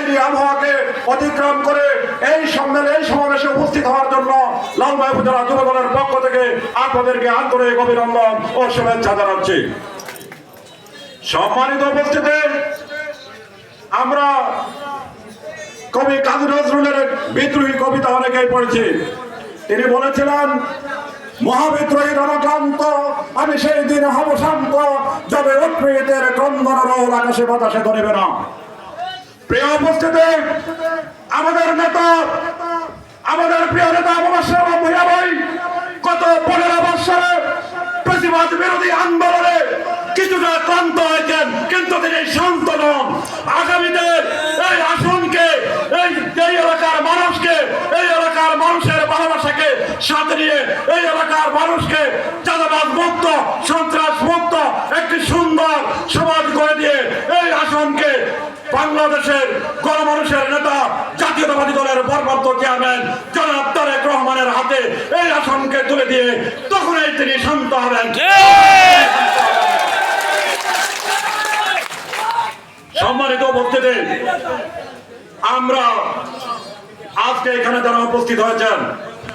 বৈরী আবহাওয়াকে অতিক্রম করে এই সমাবেশে উপস্থিত হওয়ার জন্য লালমাই উপজেলা যুব দলের পক্ষ থেকে আপনাদেরকে আন্তরিক অভিনন্দন ও শুভেচ্ছা জানাচ্ছি। সম্মানিত উপস্থিতি, আমরা কবি কাজী নজরুলের বিদ্রোহী কবিতা অনেকেই পড়েছি। তিনি বলেছিলেন, মহাবিদ্রোহী রণক্লান্ত আমি সেই দিন হব শান্ত, যবে উৎপীড়িতের ক্রন্দন রোল আকাশে বাতাসে ধরিবে না। প্রিয় উপস্থিতি, আমাদের নেতা, আমাদের প্রিয় নেতা ভূঁইয়া ভাই গত 15 বছরে প্রতিবাদ বিরোধী আন্দোলনে কিছুটা ক্লান্ত হয়েছেন, কিন্তু তিনি শান্ত নন। আগামীতে এই আসনকে, এই এলাকার মানুষকে, এই এলাকার মানুষের ভালোবাসাকে সাথে নিয়ে এই এলাকার মানুষকে চাঁদাবাজ মুক্ত, সন্ত্রাস মুক্ত একটি সুন্দর সমাজ করে দিয়ে এই আসনকে বাংলাদেশের গণমানুষের নেতা, জাতীয়তাবাদী দলের ভারপ্রাপ্ত চেয়ারম্যান জনাব তারেক রহমানের হাতে এই আসনকে তুলে দিয়ে তখনই তিনি শান্ত হবেন। সম্মানিত উপস্থিতি, আমরা আজকে এখানে যারা উপস্থিত হয়েছেন